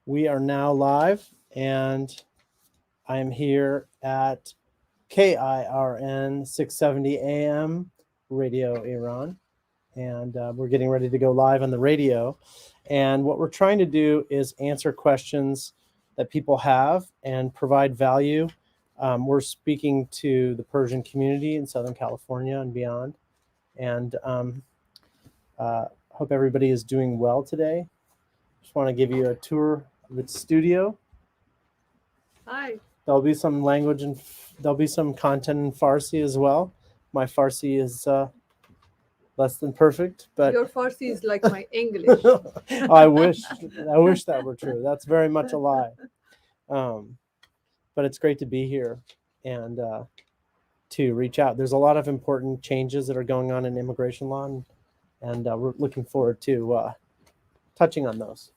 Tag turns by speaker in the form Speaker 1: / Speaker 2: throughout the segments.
Speaker 1: We are now live, and I'm here at KIRN 670 AM Radio Iran, and we're getting ready to go live on the radio. And what we're trying to do is answer questions that people have and provide value. We're speaking to the Persian community in Southern California and beyond, and hope everybody is doing well today. Just want to give you a tour of the studio.
Speaker 2: Hi.
Speaker 1: There'll be some language and there'll be some content in Farsi as well. My Farsi is less than perfect, but
Speaker 2: Your Farsi is like my English.
Speaker 1: I wish that were true. That's very much a lie. But it's great to be here and to reach out. There's a lot of important changes that are going on in immigration law, and we're looking forward to touching on those.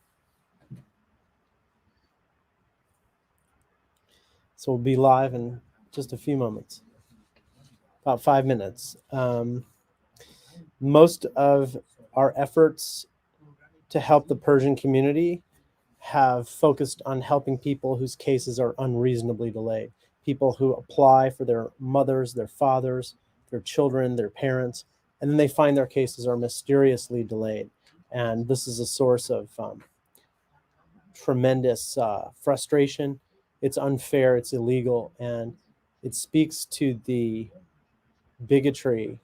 Speaker 1: So we'll be live in just a few moments, about 5 minutes. Most of our efforts to help the Persian community have focused on helping people whose cases are unreasonably delayed, people who apply for their mothers, their fathers, their children, their parents, and then they find their cases are mysteriously delayed. And this is a source of tremendous frustration. It's unfair, it's illegal, and it speaks to the bigotry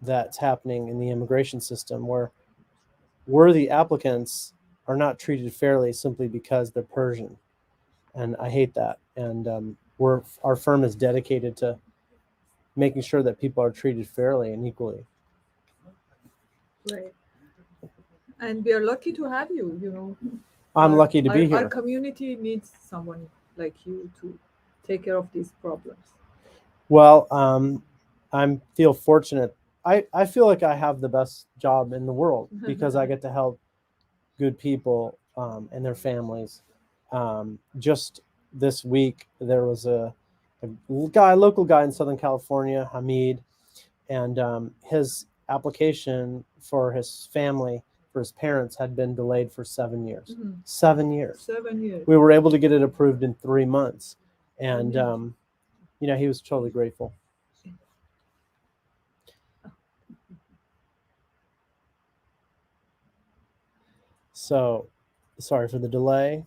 Speaker 1: that's happening in the immigration system, where worthy applicants are not treated fairly simply because they're Persian. And I hate that. And our firm is dedicated to making sure that people are treated fairly and equally.
Speaker 2: Right. And we are lucky to have you,
Speaker 1: I'm lucky to be
Speaker 2: Our
Speaker 1: here.
Speaker 2: community needs someone like you to take care of these problems.
Speaker 1: Well, I feel fortunate. I feel like I have the best job in the world because I get to help good people and their families. Just this week, there was a local guy in Southern California, Hamid, and his application for his family, for his parents, had been delayed for 7 years. 7 years.
Speaker 2: 7 years.
Speaker 1: We were able to get it approved in 3 months, and he was totally grateful. So, sorry for the delay.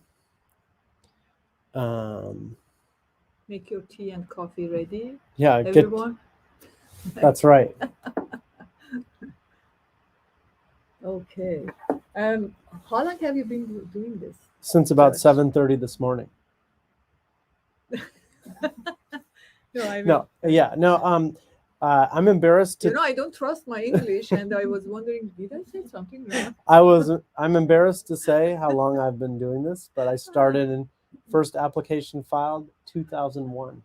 Speaker 2: Make your tea and coffee ready,
Speaker 1: Yeah,
Speaker 2: everyone.
Speaker 1: That's right.
Speaker 2: Okay. How long have you been doing this?
Speaker 1: Since about
Speaker 2: Judge.
Speaker 1: 7:30 this morning.
Speaker 2: No.
Speaker 1: I'm embarrassed to.
Speaker 2: I don't trust my English, and I was wondering, did I say something wrong?
Speaker 1: I'm embarrassed to say how long I've been doing this, but I started in first application filed 2001.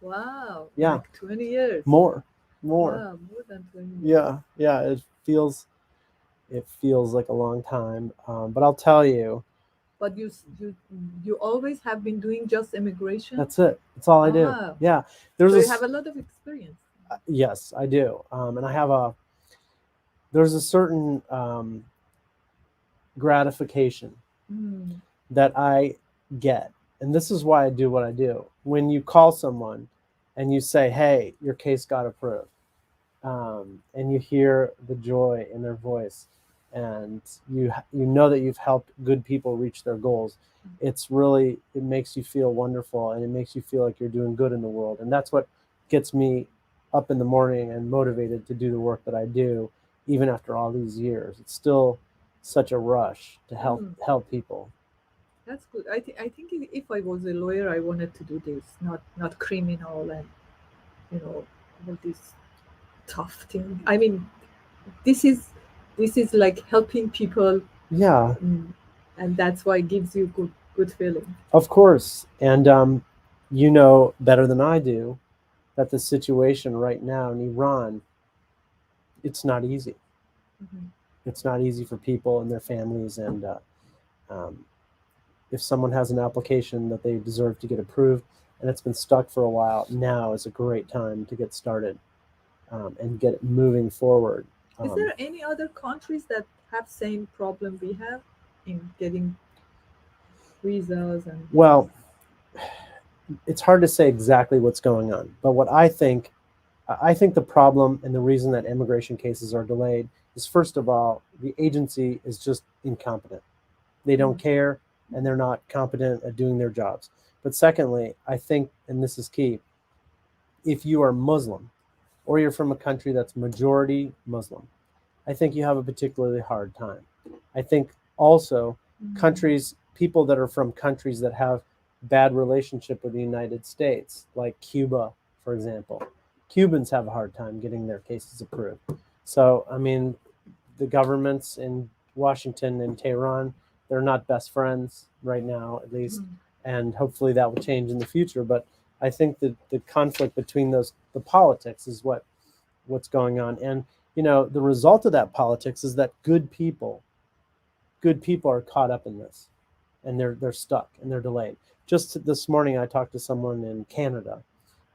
Speaker 2: Wow.
Speaker 1: Yeah.
Speaker 2: Like 20 years.
Speaker 1: More.
Speaker 2: Wow, more than 20 years.
Speaker 1: Yeah. It feels like a long time, but I'll tell you.
Speaker 2: But you always have been doing just immigration?
Speaker 1: That's it. That's all I do.
Speaker 2: Ah.
Speaker 1: Yeah.
Speaker 2: So you have a lot of experience.
Speaker 1: Yes, I do. And I have there's a certain gratification that I get. And this is why I do what I do. When you call someone and you say, hey, your case got approved, and you hear the joy in their voice, and you know that you've helped good people reach their goals, it makes you feel wonderful, and it makes you feel like you're doing good in the world. And that's what gets me up in the morning and motivated to do the work that I do, even after all these years. It's still such a rush to help people.
Speaker 2: That's good. I think if I was a lawyer, I wanted to do this, not criminal and all this tough thing. I mean, this is like helping people.
Speaker 1: Yeah.
Speaker 2: And that's why it gives you good feeling.
Speaker 1: Of course. And you know better than I do that the situation right now in Iran, it's not easy. It's not easy for people and their families. And if someone has an application that they deserve to get approved and it's been stuck for a while, now is a great time to get started and get it moving forward.
Speaker 2: Is there any other countries that have same problem we have in getting visas and
Speaker 1: Well, it's hard to say exactly what's going on, but what I think the problem and the reason that immigration cases are delayed is, first of all, the agency is just incompetent. They don't care, and they're not competent at doing their jobs. But secondly, I think, and this is key, if you are Muslim or you're from a country that's majority Muslim, I think you have a particularly hard time. I think also people that are from countries that have bad relationship with the United States, like Cuba, for example, Cubans have a hard time getting their cases approved. So, I mean, the governments in Washington and Tehran, they're not best friends right now, at least, and hopefully that will change in the future. But I think that the conflict between the politics is what's going on. And the result of that politics is that good people are caught up in this, and they're stuck and they're delayed. Just this morning, I talked to someone in Canada,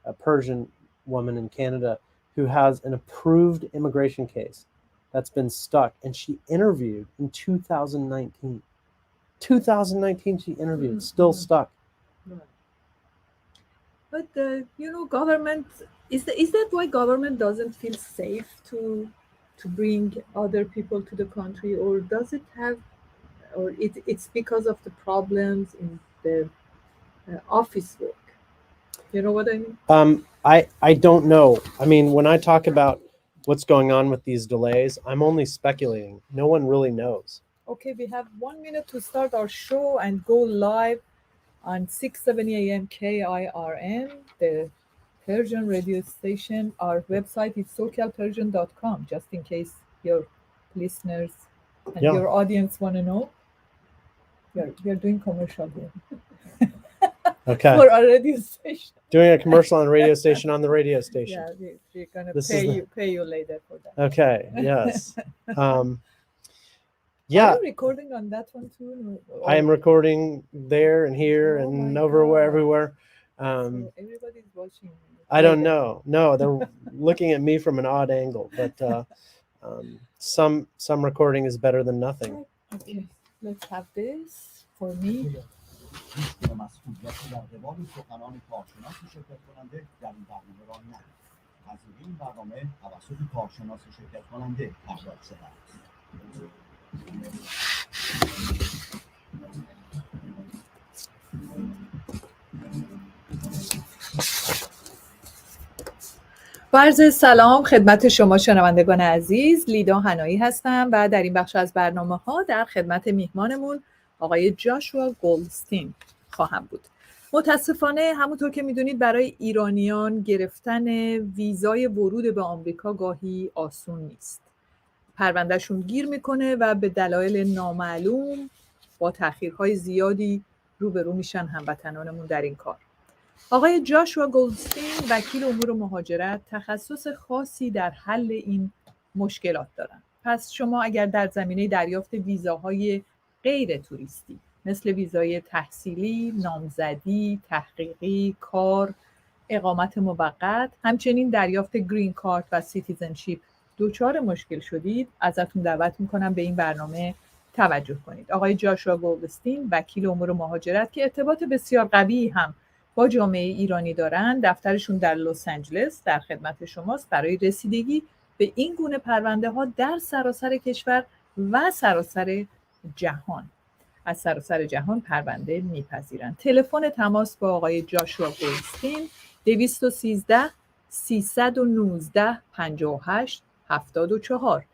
Speaker 1: a Persian woman in Canada, who has an approved immigration case that's been stuck, and she interviewed in 2019. 2019, she interviewed, still stuck.
Speaker 2: Right. But government is that why government doesn't feel safe to bring other people to the country, or does it have, or it's because of the problems in the office work? You know what I mean?
Speaker 1: I don't know. I mean, when I talk about what's going on with these delays, I'm only speculating. No one really knows.
Speaker 2: Okay, we have 1 minute to start our show and go live on 670 AM KIRN, the Persian radio station. Our website is socialpersian.com, just in case your listeners and
Speaker 1: Yeah.
Speaker 2: your audience want to know. We are doing commercial here.
Speaker 1: Okay.
Speaker 2: For our radio station.
Speaker 1: Doing a commercial on a radio station on the radio station.
Speaker 2: Yeah, we're going to pay you later for that.
Speaker 1: Okay, yes.
Speaker 2: Yeah. Are you recording on that one too?
Speaker 1: I am recording there and here and everywhere.
Speaker 2: So everybody's watching.
Speaker 1: I don't know. No, they're looking at me from an odd angle, but some recording is better than nothing.
Speaker 2: Okay, let's have this for me. عرض سلام خدمت شما شنوندگان عزیز. لیدا حنایی هستم و در این بخش از برنامه‌ها در خدمت میهمانمون آقای جاشوا گلدستین خواهم بود. متاسفانه همونطور که میدونید برای ایرانیان گرفتن ویزای ورود به آمریکا گاهی آسون نیست. پروندهشون گیر میکنه و به دلایل نامعلوم با تأخیرهای زیادی روبرو میشن هموطنانمون در این کار. آقای جاشوا گلدستین وکیل امور مهاجرت تخصص خاصی در حل این مشکلات دارن. پس شما اگر در زمینه دریافت ویزاهای غیر توریستی مثل ویزای تحصیلی، نامزدی، تحقیقی، کار، اقامت موقت، همچنین دریافت گرین کارت و سیتیزنشیپ دچار مشکل شدید، ازتون دعوت میکنم به این برنامه توجه کنید. آقای جاشوا گلدستین وکیل امور مهاجرت که ارتباط بسیار قوی هم با جامعه ایرانی دارن، دفترشون در لس آنجلس در خدمت شماست برای رسیدگی به این گونه پرونده ها در سراسر کشور و سراسر جهان. از سراسر جهان پرونده میپذیرن. تلفن تماس با آقای جاشوا گلدستین 213 319 58 74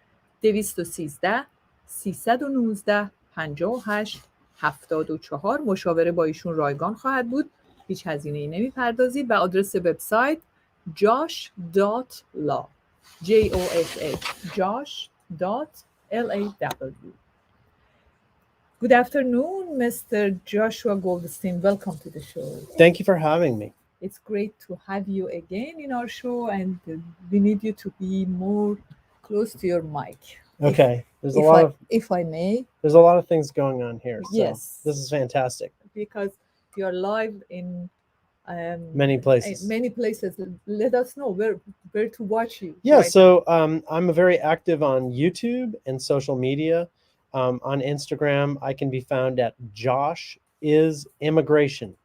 Speaker 2: 213 319 58 74. مشاوره با ایشون رایگان خواهد بود. هیچ هزینه‌ای نمیپردازید و آدرس وبسایت josh.law josh.law. Good afternoon, Mr. Joshua Goldstein. Welcome to the show.
Speaker 1: Thank you for having me.
Speaker 2: It's great to have you again in our show, and we need you to be more close to your mic.
Speaker 1: Okay.
Speaker 2: If I may.
Speaker 1: There's a lot of things going on here. So
Speaker 2: yes.
Speaker 1: This is fantastic.
Speaker 2: Because you're live in
Speaker 1: many places.
Speaker 2: Many places. Let us know where to watch you.
Speaker 1: Yeah, right so I'm very active on YouTube and social media. On Instagram, I can be found at Josh is immigration.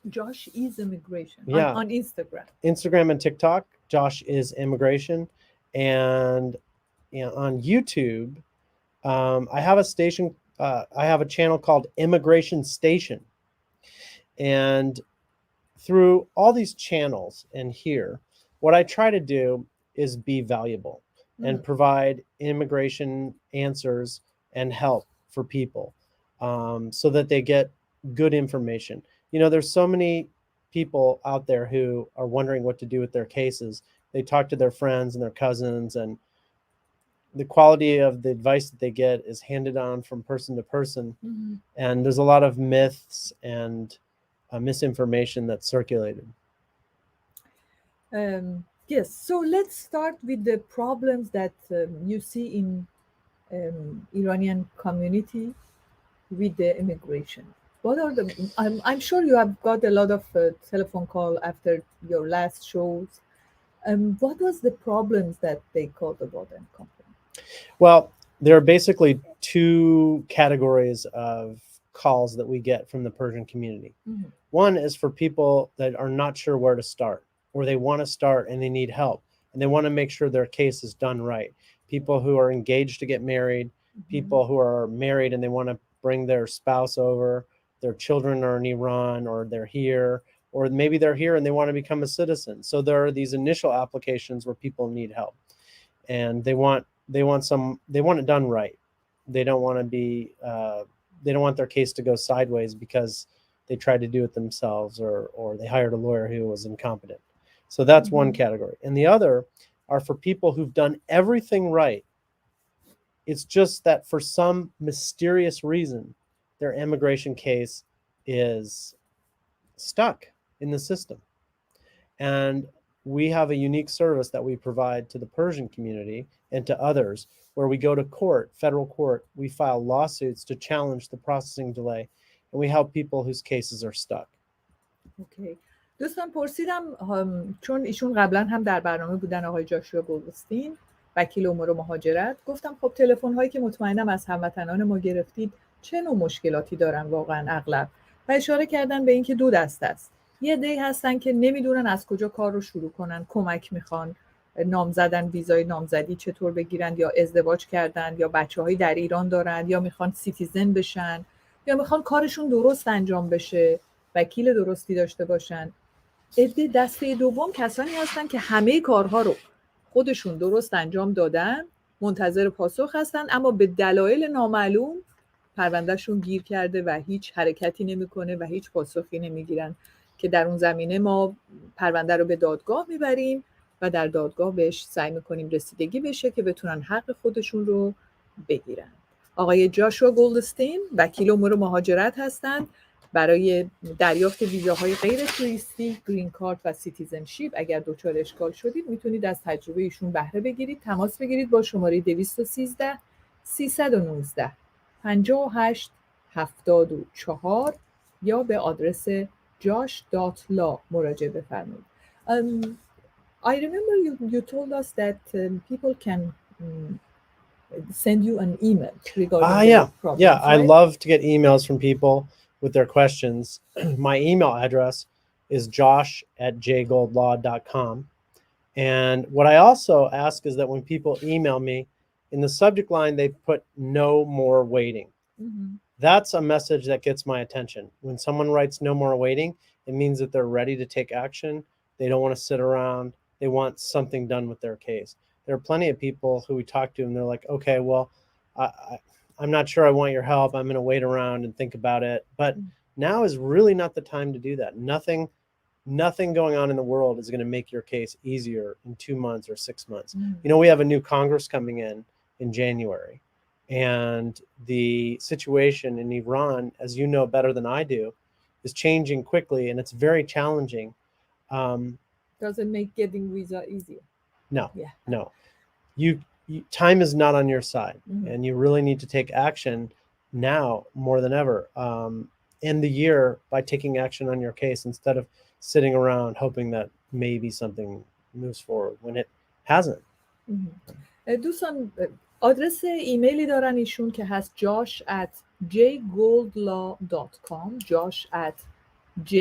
Speaker 2: Josh is immigration
Speaker 1: Yeah.
Speaker 2: on Instagram.
Speaker 1: Instagram and TikTok, Josh is immigration. And on YouTube, I have a station. I have a channel called Immigration Station. And through all these channels and here, what I try to do is be valuable and provide immigration answers and help for people, so that they get good information. There's so many people out there who are wondering what to do with their cases. They talk to their friends and their cousins, and the quality of the advice that they get is handed on from person to person. And there's a lot of myths and misinformation that's circulated.
Speaker 2: Yes, so let's start with the problems that you see in Iranian community with the immigration. What are the? I'm sure you have got a lot of telephone call after your last shows. What was the problems that they called about and complained?
Speaker 1: Well, there are basically two categories of calls that we get from the Persian community. One is for people that are not sure where to start, or they want to start and they need help, and they want to make sure their case is done right. People who are engaged to get married, people who are married and they want to bring their spouse over, their children are in Iran, or they're here, or maybe they're here and they want to become a citizen. So there are these initial applications where people need help, and they want it done right. They don't want to be they don't want their case to go sideways because they tried to do it themselves, or they hired a lawyer who was incompetent. So that's one category. And the other are for people who've done everything right. It's just that for some mysterious reason, their immigration case is stuck in the system. And we have a unique service that we provide to the Persian community and to others, where we go to court, federal court, we file lawsuits to challenge the processing delay, and we help people whose cases are stuck.
Speaker 2: اوکی. دوستان پرسیدم چون ایشون قبلا هم در برنامه بودن، آقای جاشوا گلدستین، وکیل امور مهاجرت، گفتم خب تلفن هایی که مطمئنم از هموطنان ما گرفتید چه نوع مشکلاتی دارن واقعا اغلب، و اشاره کردن به اینکه دو دسته است. یه عده‌ای هستن که نمیدونن از کجا کار رو شروع کنن، کمک میخوان، نام زدن، ویزای نامزدی چطور بگیرن، یا ازدواج کردن، یا بچه‌هایی در ایران دارن، یا میخوان سیتیزن بشن، یا میخوان کارشون درست انجام بشه، وکیل درستی داشته باشن. دسته دوم کسانی هستن که همه کارها رو خودشون درست انجام دادن، منتظر پاسخ هستن، اما به دلایل نامعلوم پروندهشون گیر کرده و هیچ حرکتی نمیکنه و هیچ پاسخی نمیگیرن، که در اون زمینه ما پرونده رو به دادگاه میبریم و در دادگاه بهش سعی میکنیم رسیدگی بشه که بتونن حق خودشون رو بگیرن. آقای جاشوا گلدستین وکیل امور مهاجرت هستند. برای دریافت ویزاهای غیر توریستی، گرین کارت و سیتیزنشیپ اگر دچار اشکال شدید میتونید از تجربه ایشون بهره بگیرید. تماس بگیرید با شماره 213 319 58 74 یا به آدرس josh.law مراجعه بفرمایید. I remember you told us that people can send you an email regarding their problems.
Speaker 1: Yeah, I
Speaker 2: right?
Speaker 1: love to get emails from people with their questions. My email address is josh@jgoldlaw.com. And what I also ask is that when people email me, in the subject line, they put no more waiting. That's a message that gets my attention. When someone writes no more waiting, it means that they're ready to take action. They don't want to sit around. They want something done with their case. There are plenty of people who we talk to and they're like, okay, well, I'm not sure I want your help. I'm going to wait around and think about it. But now is really not the time to do that. Nothing going on in the world is going to make your case easier in 2 months or 6 months. We have a new Congress coming in January. And the situation in Iran, as you know better than I do, is changing quickly, and it's very challenging.
Speaker 2: Doesn't make getting visa easier.
Speaker 1: No, no. Time is not on your side, and you really need to take action now more than ever. End the year by taking action on your case instead of sitting around hoping that maybe something moves forward when it hasn't.
Speaker 2: دوستان آدرس ایمیلی دارن ایشون که هست josh@ jgoldlaw.com. Josh at j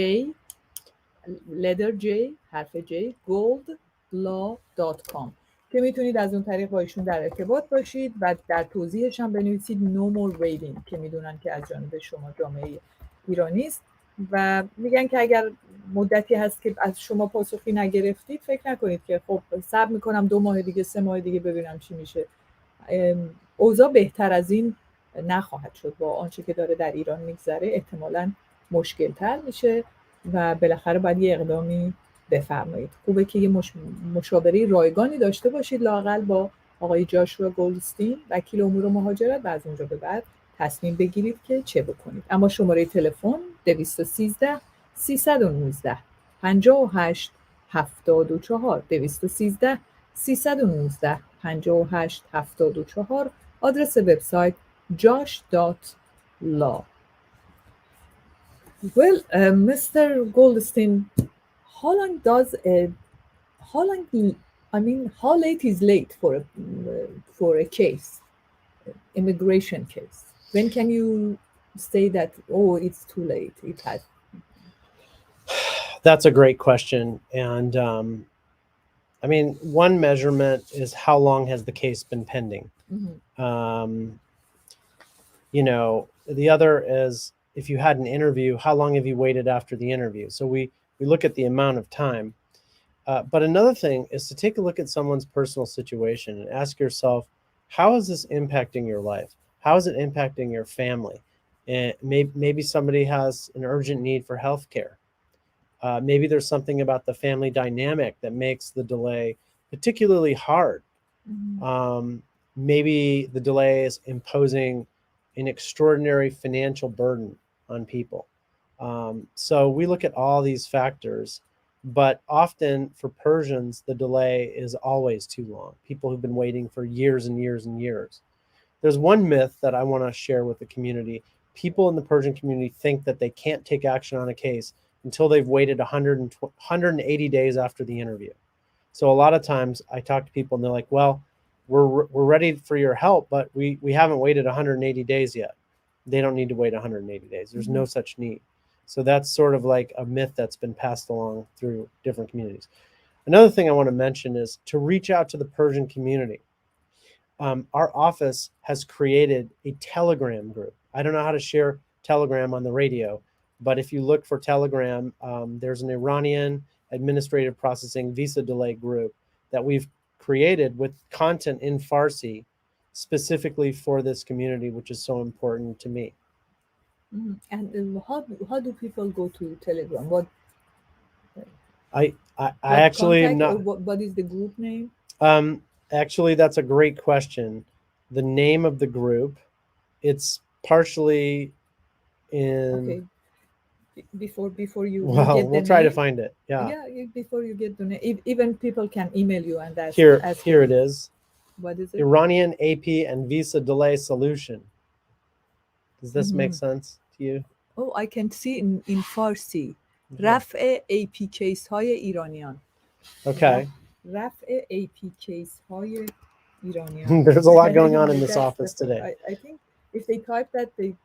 Speaker 2: letter j حرف j goldlaw.com که میتونید از اون طریق با ایشون در ارتباط باشید و در توضیحش هم بنویسید no more waiting که میدونن که از جانب شما جامعه ایرانی است و میگن که اگر مدتی هست که از شما پاسخی نگرفتید فکر نکنید که خب صبر میکنم 2 ماه دیگه 3 ماه دیگه ببینم چی میشه. اوضاع بهتر از این نخواهد شد. با آنچه که داره در ایران میگذره احتمالاً مشکل تر میشه و بالاخره باید یه اقدامی بفرمایید. خوبه که یه مشاوره رایگانی داشته باشید لااقل با آقای جاشوا گلدستین وکیل امور مهاجرت و از اونجا به بعد تصمیم بگیرید که چه بکنید. اما شماره تلفن 213 319 58 74 213 319 58 74 آدرس وبسایت josh.law. Well, Mr. Goldstein, how long does a how long I mean how late is late for a case, immigration case? When can you say that it's too late? It has.
Speaker 1: That's a great question, and I mean, one measurement is how long has the case been pending.
Speaker 2: Mm-hmm.
Speaker 1: You know, the other is if you had an interview, how long have you waited after the interview? So we look at the amount of time. But another thing is to take a look at someone's personal situation and ask yourself, how is this impacting your life? How is it impacting your family? And maybe somebody has an urgent need for health care. Maybe there's something about the family dynamic that makes the delay particularly hard.
Speaker 2: Mm-hmm.
Speaker 1: Maybe the delay is imposing an extraordinary financial burden on people. So we look at all these factors, but often for Persians, the delay is always too long. People who've been waiting for years and years and years. There's one myth that I want to share with the community. People in the Persian community think that they can't take action on a case until they've waited 180 days after the interview. So a lot of times I talk to people and they're like, well, we're ready for your help, but we haven't waited 180 days yet. They don't need to wait 180 days. There's no such need. So that's sort of like a myth that's been passed along through different communities. Another thing I want to mention is to reach out to the Persian community. Our office has created a Telegram group. I don't know how to share Telegram on the radio, but if you look for Telegram, there's an Iranian administrative processing visa delay group that we've created with content in Farsi specifically for this community, which is so important to me.
Speaker 2: Mm-hmm. And how do people go to Telegram? What
Speaker 1: I actually am not.
Speaker 2: What is the group name?
Speaker 1: Actually, that's a great question. The name of the group, it's partially in.
Speaker 2: Okay. Before you
Speaker 1: Well,
Speaker 2: get
Speaker 1: we'll
Speaker 2: the
Speaker 1: try
Speaker 2: name,
Speaker 1: to find it. Yeah.
Speaker 2: Before you get the name, even people can email you and ask.
Speaker 1: Here it is.
Speaker 2: What is it?
Speaker 1: Iranian AP and Visa Delay Solution. Does this make sense to you?
Speaker 2: Oh, I can see in Farsi. رفع AP case های ایرانیان.
Speaker 1: Okay.
Speaker 2: رفع AP case های ایرانیان.
Speaker 1: There's a lot going on in this office today.
Speaker 2: I think if they type that, they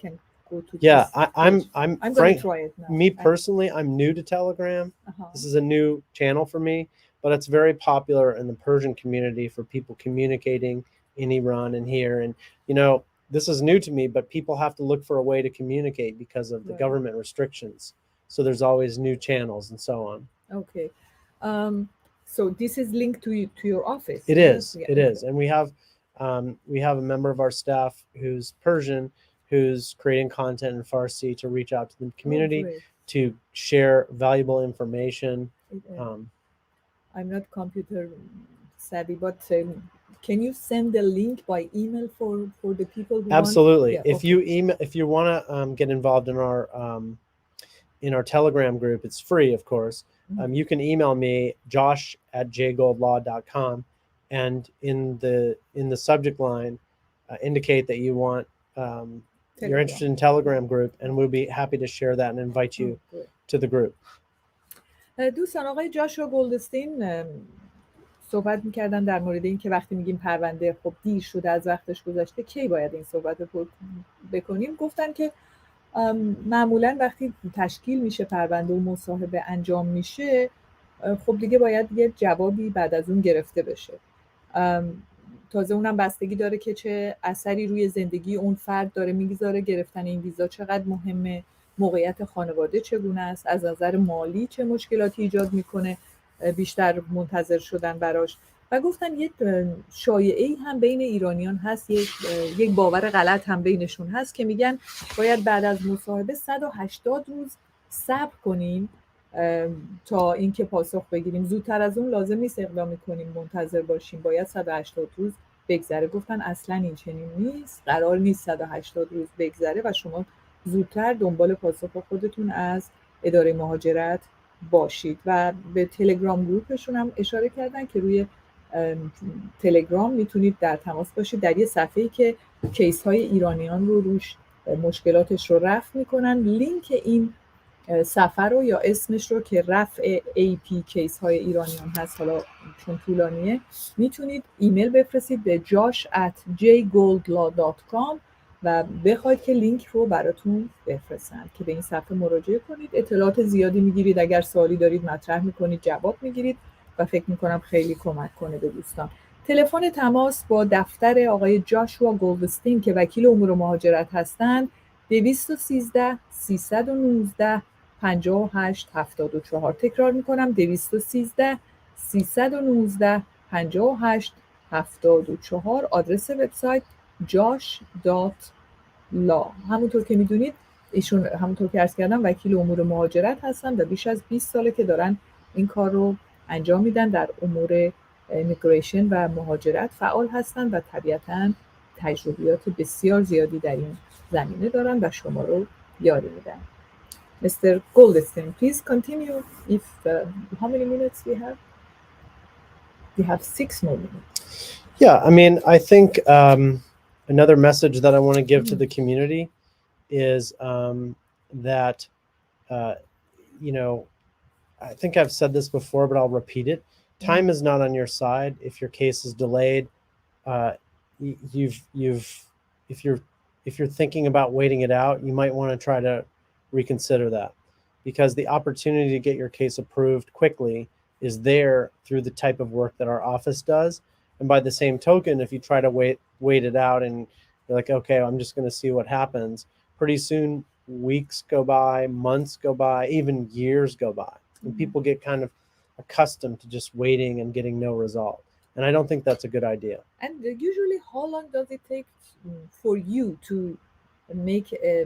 Speaker 2: can go to.
Speaker 1: Yeah, I'm
Speaker 2: going to try it now.
Speaker 1: Me personally, I'm new to Telegram. This is a new channel for me, but it's very popular in the Persian community for people communicating in Iran and here. And this is new to me, but people have to look for a way to communicate because of the government restrictions. So there's always new channels and so on.
Speaker 2: Okay. So this is linked to your office.
Speaker 1: It is. Yeah. It is. And we have a member of our staff who's Persian, who's creating content in Farsi to reach out to the community to share valuable information.
Speaker 2: I'm not computer savvy, but can you send a link by email for the people who
Speaker 1: Absolutely.
Speaker 2: Want?
Speaker 1: Yeah, if you want to get involved in our Telegram group, it's free, of course. You can email me, josh@jgoldlaw.com, and in the subject line, indicate that you want you're interested in Telegram group, and we'll be happy to share that and invite you to the group.
Speaker 2: دوستان، آقای جاشوا گلدستین صحبت میکردن در مورد این که وقتی میگیم پرونده خب دیر شده، از وقتش گذشته، کی باید این صحبت رو بکنیم. گفتن که معمولا وقتی تشکیل میشه پرونده و مصاحبه انجام میشه، خب دیگه باید یه جوابی بعد از اون گرفته بشه. تازه اونم بستگی داره که چه اثری روی زندگی اون فرد داره میگذاره، گرفتن این ویزا چقدر مهمه، موقعیت خانواده چگونه است، از نظر مالی چه مشکلاتی ایجاد میکنه بیشتر منتظر شدن براش. و گفتن یک شایعه‌ای هم بین ایرانیان هست، یک باور غلط هم بینشون هست که میگن باید بعد از مصاحبه 180 روز صبر کنیم تا اینکه پاسخ بگیریم، زودتر از اون لازم نیست اقدام کنیم منتظر باشیم، باید 180 روز بگذره. گفتن اصلا این چنین نیست، قرار نیست 180 روز بگذره و شما زودتر دنبال پاسخ خودتون از اداره مهاجرت باشید. و به تلگرام گروپشون هم اشاره کردن که روی تلگرام میتونید در تماس باشید، در یه صفحه‌ای که کیس های ایرانیان رو روش مشکلاتش رو رفع میکنن. لینک این صفحه رو یا اسمش رو که رفع AP کیس های ایرانیان هست، حالا چون طولانیه، میتونید ایمیل بفرستید به josh@jgoldlaw.com و بخواید که لینک رو براتون بفرستن که به این صفحه مراجعه کنید. اطلاعات زیادی میگیرید، اگر سوالی دارید مطرح میکنید، جواب میگیرید و فکر میکنم خیلی کمک کنه به دوستان. تلفن تماس با دفتر آقای جاشوا گلدستین که وکیل امور مهاجرت هستند 213 319 5874. تکرار میکنم 213 319 5874. آدرس وبسایت josh.law. همونطور که میدونید ایشون همونطور که عرض کردم وکیل امور مهاجرت هستن و بیش از 20 ساله که دارن این کار رو انجام میدن، در امور ایمیگریشن و مهاجرت فعال هستن و طبیعتاً تجربیات بسیار زیادی در این زمینه دارن و شما رو یاری میدن. Mr. Goldstein, please continue. If how many minutes we have? We have 6 more minutes.
Speaker 1: Yeah, I mean, I think another message that I want to give to the community is that, you know, I think I've said this before, but I'll repeat it. Time is not on your side. If your case is delayed, if you're thinking about waiting it out, you might want to try to reconsider that, because the opportunity to get your case approved quickly is there through the type of work that our office does. And by the same token, if you try to wait it out and you're like, okay, I'm just going to see what happens, pretty soon weeks go by, months go by, even years go by. And people get kind of accustomed to just waiting and getting no result. And I don't think that's a good idea.
Speaker 2: And usually, how long does it take for you to make a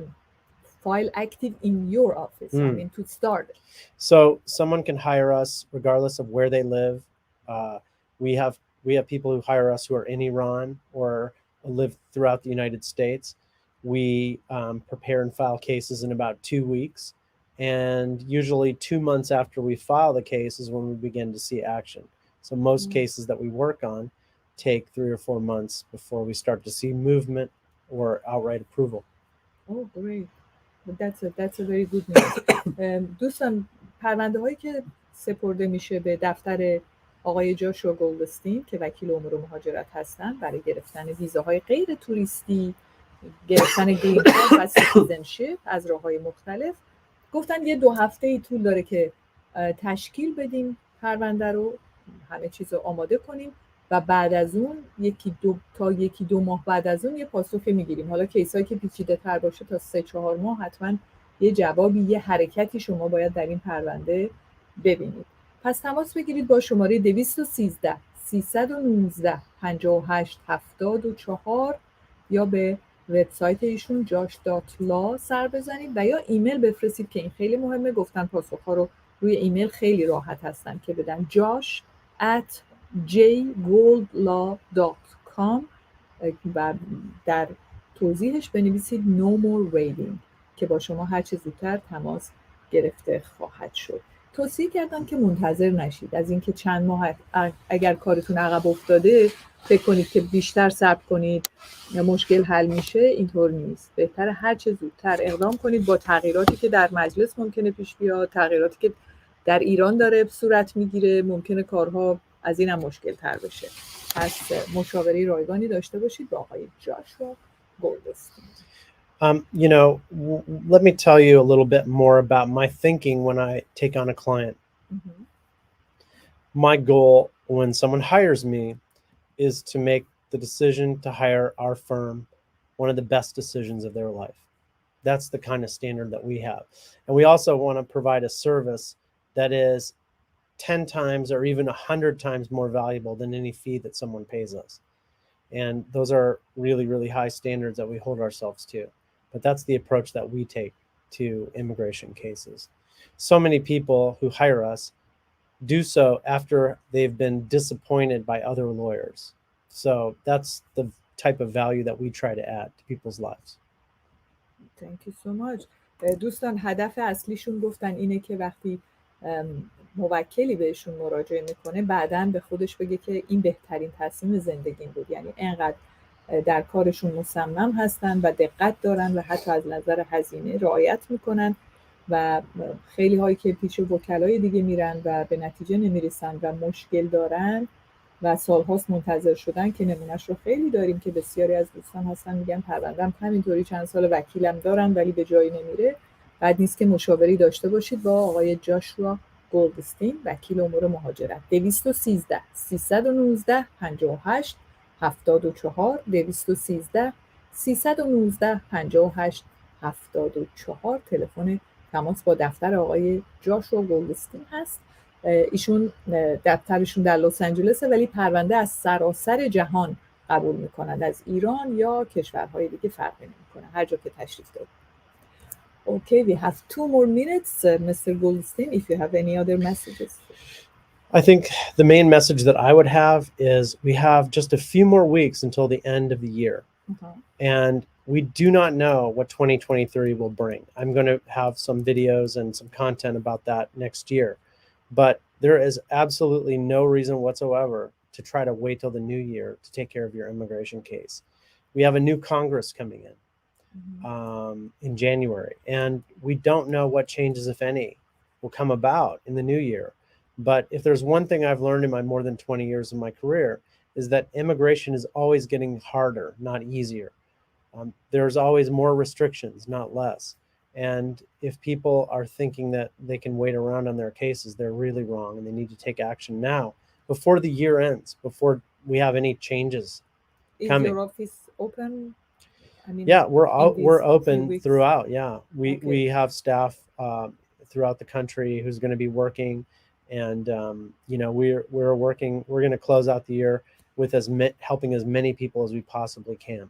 Speaker 2: file active in your office? I mean, to start.
Speaker 1: So someone can hire us regardless of where they live. We have people who hire us who are in Iran or live throughout the United States. We prepare and file cases in about 2 weeks. And usually 2 months after we file the case is when we begin to see action. So most cases that we work on take 3 or 4 months before we start to see movement or outright approval.
Speaker 2: Oh, great. That's a very good news. دوستان، پرونده هایی که سپرده میشه به دفتر آقای جاشوا گلدستین که وکیل امور مهاجرت هستن برای گرفتن ویزاهای غیر توریستی، گرفتن گرین کارت و سیتیزنشیپ از راه‌های مختلف، گفتن یه 2 هفته‌ای طول داره که تشکیل بدیم پرونده رو، همه چیز رو آماده کنیم و بعد از اون یکی دو ماه بعد از اون یه پاسخ میگیریم. حالا کیسایی که پیچیده تر باشه تا 3-4 ماه حتما یه جوابی، یه حرکتی شما باید در این پرونده ببینید. پس تماس بگیرید با شماره 213 319 5874 یا به وبسایت ایشون josh.law سر بزنید و یا ایمیل بفرستید که این خیلی مهمه. گفتن پاسخ‌ها رو روی ایمیل خیلی راحت هستن که بدن josh@jgoldlaw.com و در توضیحش بنویسید no more waiting که با شما هر چه زودتر تماس گرفته خواهد شد. توصیه کردم که منتظر نشید از اینکه چند ماه اگر کارتون عقب افتاده فکر کنید که بیشتر صبر کنید یا مشکل حل میشه. اینطور نیست. بهتره هر چه زودتر اقدام کنید با تغییراتی که در مجلس ممکنه پیش بیاد، تغییراتی که در ایران داره صورت میگیره. ممکنه کارها از اینم مشکل تر بشه. پس مشاوره رایگانی داشته باشید با آقای جاشوا گلدستین.
Speaker 1: Let me tell you a little bit more about my thinking when I take on a client. My goal when someone hires me is to make the decision to hire our firm one of the best decisions of their life. That's the kind of standard that we have. And we also want to provide a service that is 10 times or even 100 times more valuable than any fee that someone pays us. And those are really, really high standards that we hold ourselves to. But that's the approach that we take to immigration cases. So many people who hire us do so after they've been disappointed by other lawyers. So that's the type of value that we try to add to people's lives.
Speaker 2: Thank you so much. دوستان هدف اصلیشون گفتن اینه که وقتی موکلی بهشون مراجعه میکنه بعداً به خودش بگه که این بهترین تصمیم زندگیم بود. یعنی انقدر در کارشون مصمم هستن و دقت دارن و حتی از نظر هزینه رعایت میکنن و خیلی هایی که پیش وکلای دیگه میرن و به نتیجه نمیرسن و مشکل دارن و سالهاست منتظر شدن که نمونهش رو خیلی داریم که بسیاری از دوستان هستن میگن پروندم همینطوری چند سال وکیلم دارم ولی به جایی نمیره. بعد نیست که مشاوری داشته باشید با آقای جاشوا گلدستین، وکیل امور مهاجرت. 213 319 58 74 213 319 58 74 تلفن تماس با دفتر آقای جاشوا گلدستین هست. ایشون دفترشون در لس آنجلسه ولی پرونده از سراسر جهان قبول میکنند، از ایران یا کشورهای دیگه فرقی نمیکنه، هر جا که تشریف دارید. Okay, we have 2 more minutes, Mr. Goldstein, if you have any other messages.
Speaker 1: I think the main message that I would have is we have just a few more weeks until the end of the year. And we do not know what 2023 will bring. I'm going to have some videos and some content about that next year. But there is absolutely no reason whatsoever to try to wait till the new year to take care of your immigration case. We have a new Congress coming in January, and we don't know what changes, if any, will come about in the new year. But if there's one thing I've learned in my more than 20 years of my career is that immigration is always getting harder, not easier. There's always more restrictions, not less. And if people are thinking that they can wait around on their cases, they're really wrong, and they need to take action now before the year ends, before we have any changes coming.
Speaker 2: Is your office open? I mean,
Speaker 1: yeah, we're open throughout. Yeah, we have staff throughout the country who's going to be working, and we're working. We're going to close out the year with helping as many people as we possibly can.